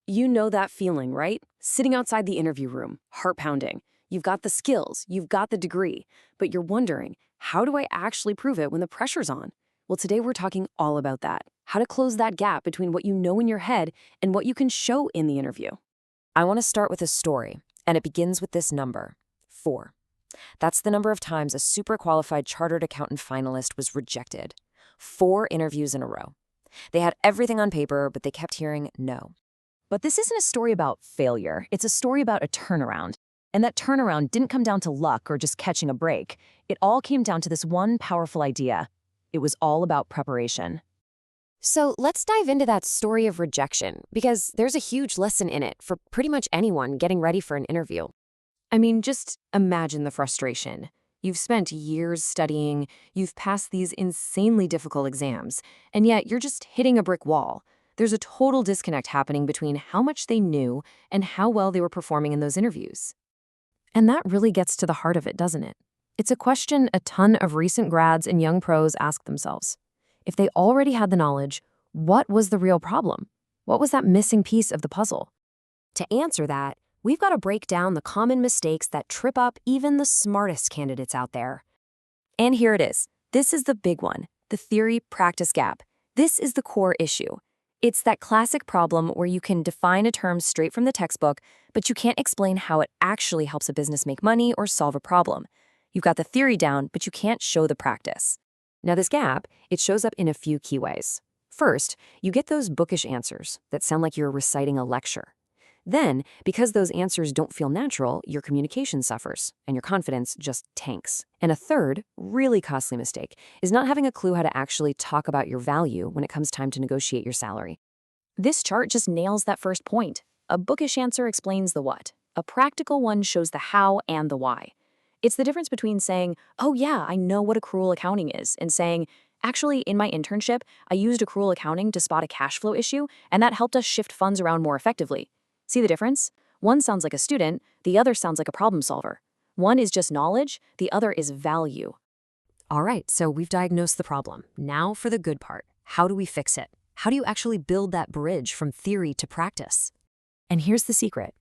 You know that feeling, right? Sitting outside the interview room, heart pounding. You've got the skills, you've got the degree, but you're wondering, how do I actually prove it when the pressure's on? Well, today we're talking all about that. How to close that gap between what you know in your head and what you can show in the interview. I want to start with a story, and it begins with this number, 4. That's the number of times a super qualified chartered accountant finalist was rejected. 4 interviews in a row. They had everything on paper, but they kept hearing no. But this isn't a story about failure. It's a story about a turnaround. And that turnaround didn't come down to luck or just catching a break. It all came down to this one powerful idea. It was all about preparation. So let's dive into that story of rejection, because there's a huge lesson in it for pretty much anyone getting ready for an interview. I mean, just imagine the frustration. You've spent years studying, you've passed these insanely difficult exams, and yet you're just hitting a brick wall. There's a total disconnect happening between how much they knew and how well they were performing in those interviews. And that really gets to the heart of it, doesn't it? It's a question a ton of recent grads and young pros ask themselves. If they already had the knowledge, what was the real problem? What was that missing piece of the puzzle? To answer that, we've got to break down the common mistakes that trip up even the smartest candidates out there. And here it is. This is the big one, the theory-practice gap. This is the core issue. It's that classic problem where you can define a term straight from the textbook, but you can't explain how it actually helps a business make money or solve a problem. You've got the theory down, but you can't show the practice. Now, this gap, it shows up in a few key ways. First, you get those bookish answers that sound like you're reciting a lecture. Then, because those answers don't feel natural, your communication suffers, and your confidence just tanks. And a third, really costly mistake is not having a clue how to actually talk about your value when it comes time to negotiate your salary. This chart just nails that first point. A bookish answer explains the what. A practical one shows the how and the why. It's the difference between saying, oh yeah, I know what accrual accounting is, and saying, actually, in my internship, I used accrual accounting to spot a cash flow issue, and that helped us shift funds around more effectively. See the difference? One sounds like a student, the other sounds like a problem solver. One is just knowledge, the other is value. All right, so we've diagnosed the problem. Now for the good part. How do we fix it? How do you actually build that bridge from theory to practice? And here's the secret.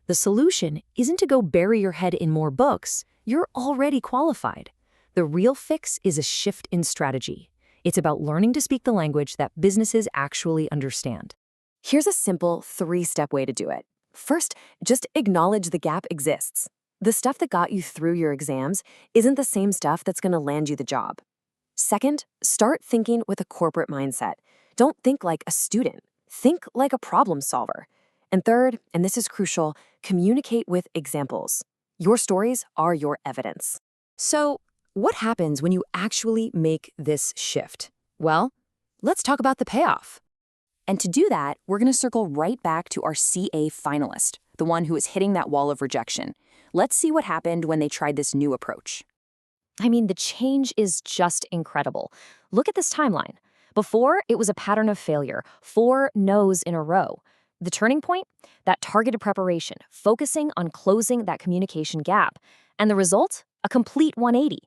The solution isn't to go bury your head in more books. You're already qualified. The real fix is a shift in strategy. It's about learning to speak the language that businesses actually understand. Here's a simple 3-step way to do it. First, just acknowledge the gap exists. The stuff that got you through your exams isn't the same stuff that's going to land you the job. Second, start thinking with a corporate mindset. Don't think like a student. Think like a problem solver. And third, and this is crucial, communicate with examples. Your stories are your evidence. So, what happens when you actually make this shift? Well, let's talk about the payoff. And to do that, we're going to circle right back to our CA finalist, the one who is hitting that wall of rejection. Let's see what happened when they tried this new approach. I mean, the change is just incredible. Look at this timeline. Before, it was a pattern of failure, 4 no's in a row. The turning point? That targeted preparation, focusing on closing that communication gap. And the result? A complete 180.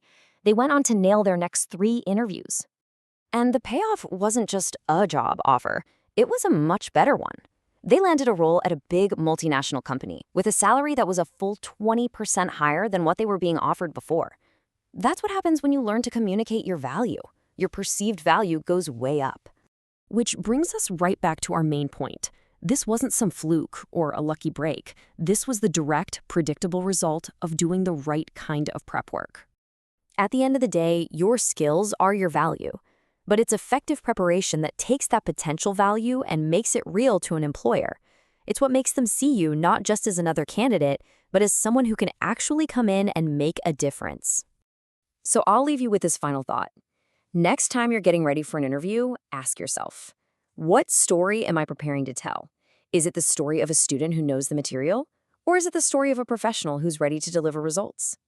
They went on to nail their next 3 interviews. And the payoff wasn't just a job offer. It was a much better one. They landed a role at a big multinational company with a salary that was a full 20% higher than what they were being offered before. That's what happens when you learn to communicate your value. Your perceived value goes way up. Which brings us right back to our main point. This wasn't some fluke or a lucky break. This was the direct, predictable result of doing the right kind of prep work. At the end of the day, your skills are your value. But it's effective preparation that takes that potential value and makes it real to an employer. It's what makes them see you not just as another candidate, but as someone who can actually come in and make a difference. So I'll leave you with this final thought. Next time you're getting ready for an interview, ask yourself, what story am I preparing to tell? Is it the story of a student who knows the material? Or is it the story of a professional who's ready to deliver results?